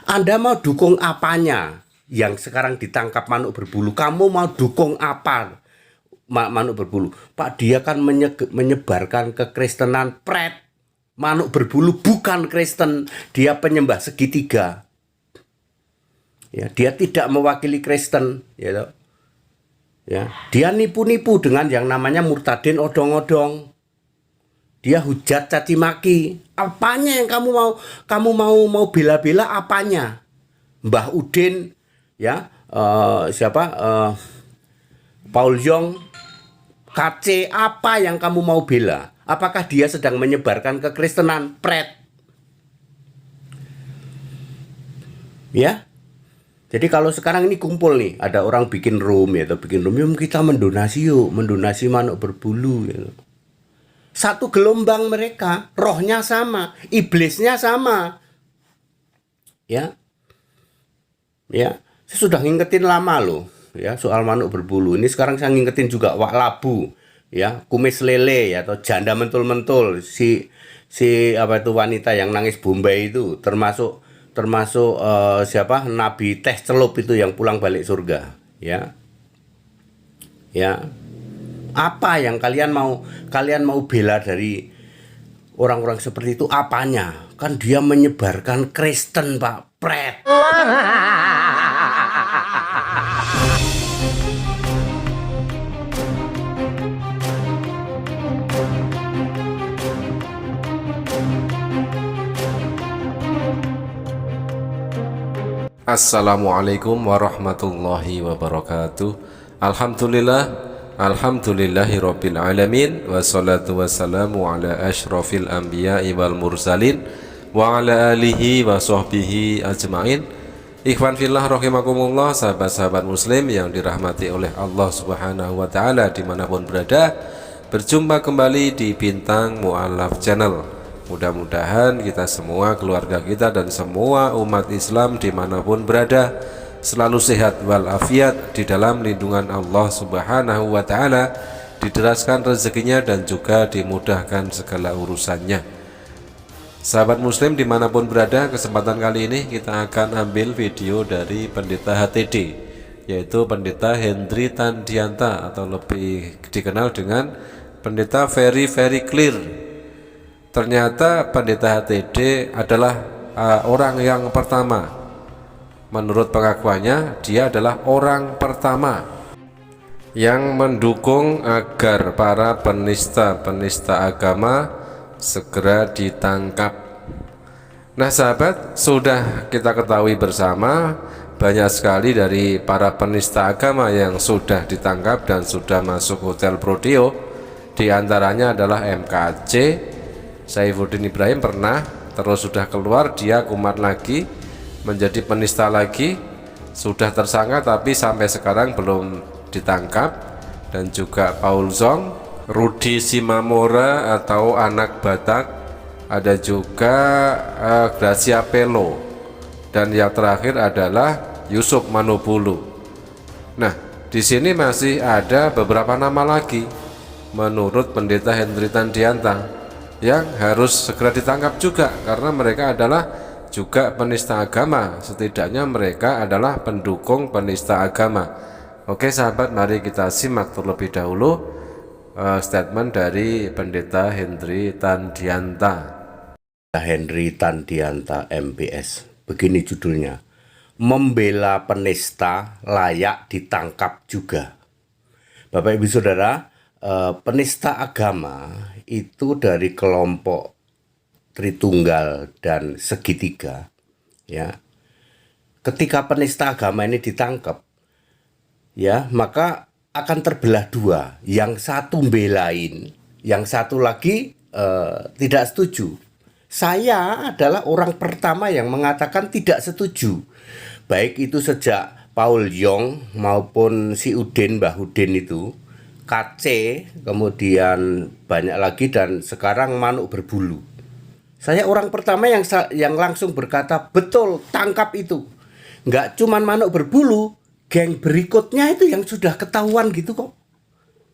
Anda mau dukung apanya yang sekarang ditangkap manuk berbulu? Kamu mau dukung apa manuk berbulu? Pak, dia kan menyebarkan kekristenan. Pret, manuk berbulu bukan Kristen, dia penyembah segitiga. Ya, dia tidak mewakili Kristen, ya. Ya, dia nipu-nipu dengan yang namanya murtadin odong-odong. Dia hujat caci maki. Apanya yang kamu mau bela-bela apanya? Mbah Udin, ya, siapa, Paul Yong, KC, apa yang kamu mau bela? Apakah dia sedang menyebarkan kekristenan? Pret, ya. Jadi kalau sekarang ini kumpul nih, ada orang bikin room ya, atau bikin room, yuk kita mendonasi, yuk mendonasi manuk berbulu, ya. Satu gelombang mereka, rohnya sama, iblisnya sama, ya. Ya, saya sudah ngingetin lama loh, ya, soal manuk berbulu. Ini sekarang saya ngingetin juga wak labu, ya, kumis lele, ya, atau janda mentul-mentul, si apa itu wanita yang nangis Bombay itu, termasuk termasuk siapa, Nabi teh celup itu yang pulang balik surga, ya, ya. Apa yang kalian mau bela dari orang-orang seperti itu? Apanya? Kan dia menyebarkan Kristen, Pak. Pret. Assalamualaikum warahmatullahi wabarakatuh. Alhamdulillah, alhamdulillahirabbil alamin, wassalatu wassalamu ala asyrafil anbiya'i wal mursalin wa ala alihi wa sahbihi ajmain. Ikhwan fillah rahimakumullah, sahabat-sahabat muslim yang dirahmati oleh Allah Subhanahu wa taala dimanapun berada. Berjumpa kembali di Bintang Mu'alaf Channel. Mudah-mudahan kita semua, keluarga kita, dan semua umat Islam dimanapun berada selalu sehat walafiat di dalam lindungan Allah Subhanahu wa ta'ala, dideraskan rezekinya dan juga dimudahkan segala urusannya. Sahabat muslim dimanapun berada, kesempatan kali ini kita akan ambil video dari Pendeta HTD, yaitu Pendeta Hendry Tandianta, atau lebih dikenal dengan Pendeta Very Clear. Ternyata Pendeta HTD adalah orang yang pertama. Menurut pengakuannya, dia adalah orang pertama yang mendukung agar para penista agama segera ditangkap. Nah sahabat, sudah kita ketahui bersama, banyak sekali dari para penista agama yang sudah ditangkap dan sudah masuk hotel Prodeo. Di antaranya adalah MKC Saifuddin Ibrahim pernah, terus sudah keluar, dia kumat lagi, menjadi penista lagi, sudah tersangka tapi sampai sekarang belum ditangkap. Dan juga Paul Zong, Rudi Simamora atau anak Batak, ada juga Gracia Pelo, dan yang terakhir adalah Yusuf Manobulu. Nah, di sini masih ada beberapa nama lagi menurut Pendeta Hendry Tandianta yang harus segera ditangkap juga, karena mereka adalah juga penista agama. Setidaknya mereka adalah pendukung penista agama. Oke sahabat, mari kita simak terlebih dahulu statement dari Pendeta Hendry Tandianta. Hendry Tandianta MPS, begini judulnya: membela penista layak ditangkap juga. Bapak Ibu Saudara, penista agama itu dari kelompok Tritunggal dan Segitiga, ya. Ketika penista agama ini ditangkap, ya, maka akan terbelah dua. Yang satu belain, yang satu lagi tidak setuju. Saya adalah orang pertama yang mengatakan tidak setuju, baik itu sejak Paul Yong maupun si Udin, Mbah Udin itu, KC, kemudian banyak lagi, dan sekarang manuk berbulu. Saya orang pertama yang langsung berkata, betul, tangkap itu. Nggak cuman manuk berbulu, geng berikutnya itu yang sudah ketahuan gitu kok.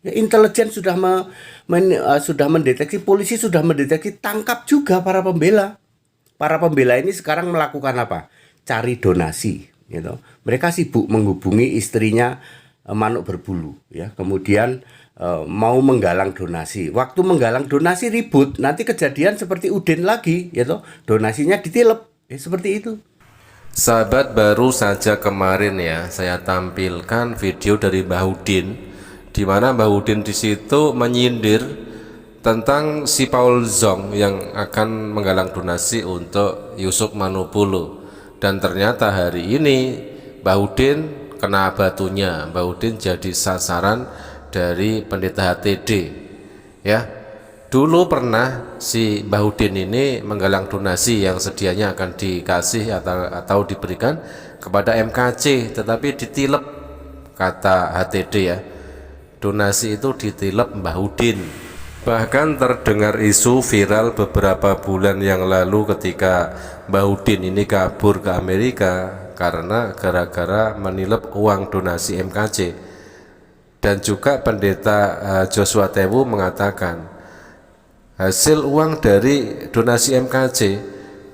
Ya, intelijen sudah sudah mendeteksi, polisi sudah mendeteksi, tangkap juga para pembela. Para pembela ini sekarang melakukan apa? cari donasi, gitu. Mereka sibuk menghubungi istrinya Manuk Berbulu, ya. Kemudian mau menggalang donasi. Waktu menggalang donasi ribut, nanti kejadian seperti Udin lagi, gitu. Donasinya ditilep, seperti itu. Sahabat, baru saja kemarin ya saya tampilkan video dari Mbah Udin, di mana Mbah Udin di situ menyindir tentang si Paul Zong yang akan menggalang donasi untuk Yusuf Manupulu. Dan ternyata hari ini Mbah Udin kena batunya. Mbah Udin jadi sasaran dari pendeta HTD, ya. Dulu pernah si Mbah Udin ini menggalang donasi yang sedianya akan dikasih atau diberikan kepada MKC, tetapi ditilep, kata HTD ya. Donasi itu ditilep Mbah Udin. Bahkan terdengar isu viral beberapa bulan yang lalu ketika Mbah Udin ini kabur ke Amerika karena gara-gara menilep uang donasi MKC. Dan juga pendeta Joshua Tewu mengatakan hasil uang dari donasi MKC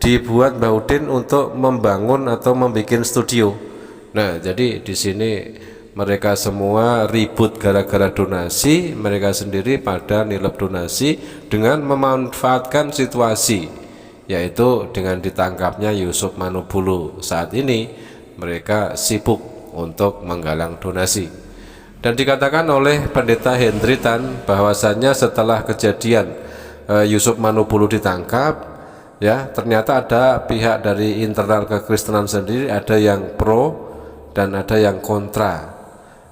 dibuat Mbah Udin untuk membangun atau membuat studio. Nah, jadi di sini mereka semua ribut gara-gara donasi, mereka sendiri pada nilep donasi dengan memanfaatkan situasi, yaitu dengan ditangkapnya Yusuf Manupulu. Saat ini mereka sibuk untuk menggalang donasi. Dan dikatakan oleh pendeta Hendry Tan bahwasannya setelah kejadian Yusuf Manupulu ditangkap, ya, ternyata ada pihak dari internal kekristenan sendiri, ada yang pro dan ada yang kontra.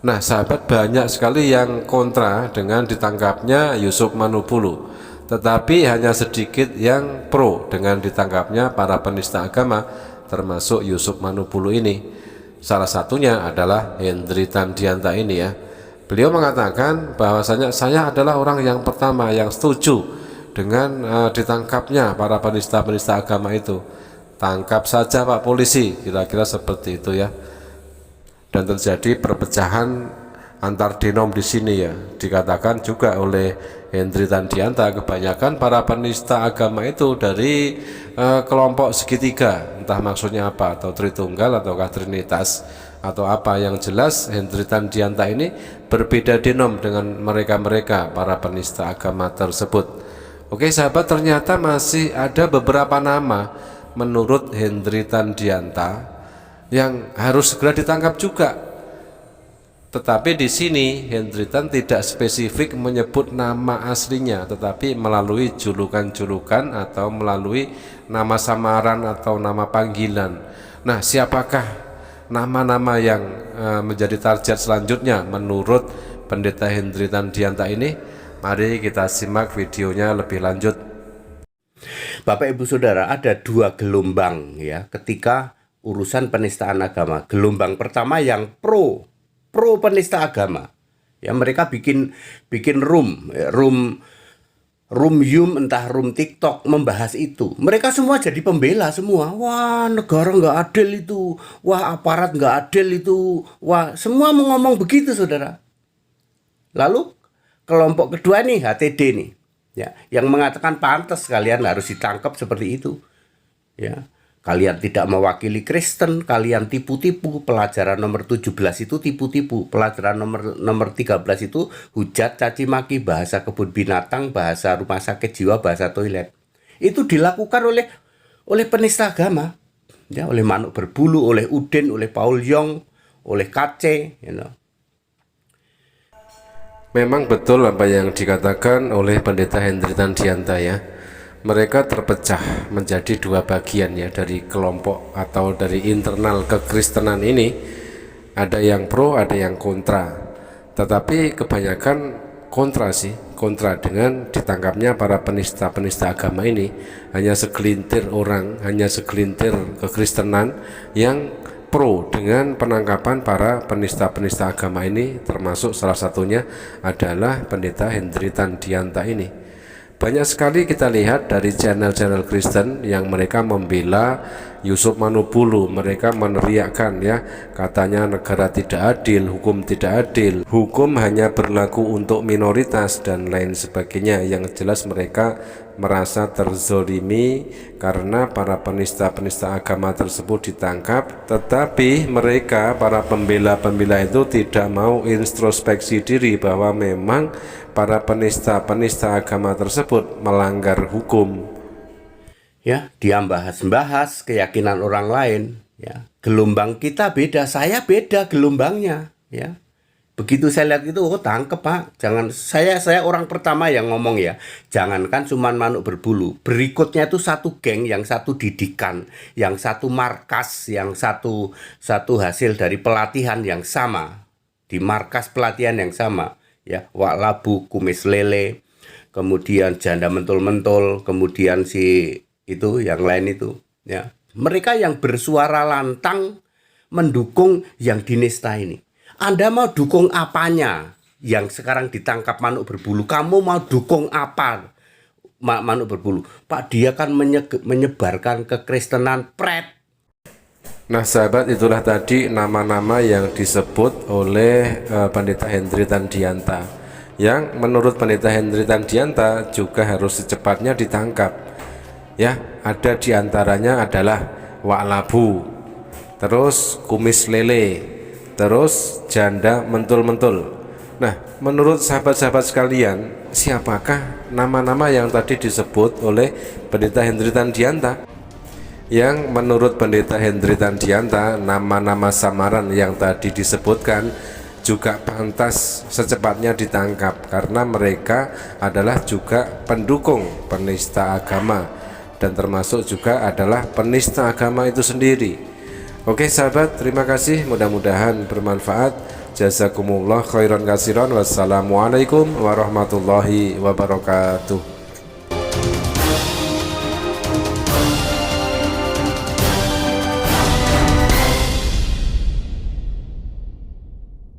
Nah, sahabat, banyak sekali yang kontra dengan ditangkapnya Yusuf Manupulu, tetapi hanya sedikit yang pro dengan ditangkapnya para penista agama, termasuk Yusuf Manupulu ini. Salah satunya adalah Hendry Tandianta ini, ya. Beliau mengatakan bahwasanya saya adalah orang yang pertama yang setuju dengan ditangkapnya para penista-penista agama itu. Tangkap saja Pak Polisi, kira-kira seperti itu ya. Dan terjadi perpecahan antar denom di sini ya. Dikatakan juga oleh Hendry Tandianta kebanyakan para penista agama itu dari kelompok segitiga, entah maksudnya apa, atau Tritunggal ataukah Trinitas atau apa. Yang jelas Hendry Tandianta ini berbeda denom dengan mereka-mereka para penista agama tersebut. Oke sahabat, ternyata masih ada beberapa nama menurut Hendry Tandianta yang harus segera ditangkap juga. Tetapi di sini Hendry Tan tidak spesifik menyebut nama aslinya, tetapi melalui julukan-julukan atau melalui nama samaran atau nama panggilan. Nah, siapakah nama-nama yang menjadi target selanjutnya menurut pendeta Hendry Tandianta ini? Mari kita simak videonya lebih lanjut. Bapak Ibu Saudara, ada dua gelombang ya ketika urusan penistaan agama. Gelombang pertama yang pro penista agama. Ya, mereka bikin room Yum, entah room TikTok membahas itu. Mereka semua jadi pembela semua. Wah, negara nggak adil itu. Wah, aparat nggak adil itu. Wah, semua mau ngomong begitu, Saudara. Lalu kelompok kedua nih, HTD nih, ya, yang mengatakan pantas kalian harus ditangkap seperti itu, ya. Kalian tidak mewakili Kristen, kalian tipu-tipu. Pelajaran nomor 17 itu tipu-tipu. Pelajaran nomor 13 itu hujat, caci maki, bahasa kebun binatang, bahasa rumah sakit jiwa, bahasa toilet. Itu dilakukan oleh penista agama, ya, oleh Manuk Berbulu, oleh Udin, oleh Paul Yong, oleh KC, you know. Memang betul apa yang dikatakan oleh pendeta Hendry Tandianta ya. Mereka terpecah menjadi dua bagian ya, dari kelompok atau dari internal kekristenan ini. Ada yang pro, ada yang kontra. Tetapi kebanyakan kontra sih, kontra dengan ditangkapnya para penista-penista agama ini. Hanya segelintir orang, hanya segelintir kekristenan yang pro dengan penangkapan para penista-penista agama ini, termasuk salah satunya adalah pendeta Hendry Tandianta ini. Banyak sekali kita lihat dari channel-channel Kristen yang mereka membela Yusuf Manupulu. Mereka meneriakkan ya, katanya negara tidak adil, hukum tidak adil, hukum hanya berlaku untuk minoritas dan lain sebagainya. Yang jelas mereka merasa terzolimi karena para penista-penista agama tersebut ditangkap, tetapi mereka para pembela-pembela itu tidak mau introspeksi diri bahwa memang para penista-penista agama tersebut melanggar hukum. Ya, dia bahas-bahas keyakinan orang lain, ya. Gelombang kita beda, saya beda gelombangnya, ya. Begitu saya lihat itu, oh tangkep Pak. Jangan, saya orang pertama yang ngomong ya. Jangankan cuman manuk berbulu. Berikutnya itu satu geng, yang satu didikan, yang satu markas, yang satu hasil dari pelatihan yang sama. Di markas pelatihan yang sama. Ya, Wak Labu, Kumis Lele, kemudian Janda Mentul-Mentul, kemudian si itu, yang lain itu. Ya, mereka yang bersuara lantang mendukung yang dinista ini. Anda mau dukung apanya yang sekarang ditangkap manuk berbulu? Kamu mau dukung apa manuk berbulu? Pak, dia kan menyebarkan kekristenan, pret. Nah sahabat, itulah tadi nama-nama yang disebut oleh Pendeta Henry Tandianta, yang menurut Pendeta Henry Tandianta juga harus secepatnya ditangkap. Ya, ada diantaranya adalah Wak Labu, terus Kumis Lele, terus Janda Mentul-Mentul. Nah, menurut sahabat-sahabat sekalian, siapakah nama-nama yang tadi disebut oleh Pendeta Henry Tandianta? Yang menurut Pendeta Henry Tandianta, nama-nama samaran yang tadi disebutkan juga pantas secepatnya ditangkap karena mereka adalah juga pendukung penista agama dan termasuk juga adalah penista agama itu sendiri. Oke sahabat, terima kasih, mudah-mudahan bermanfaat. Jazakumullah khairan katsiran. Wassalamualaikum warahmatullahi wabarakatuh.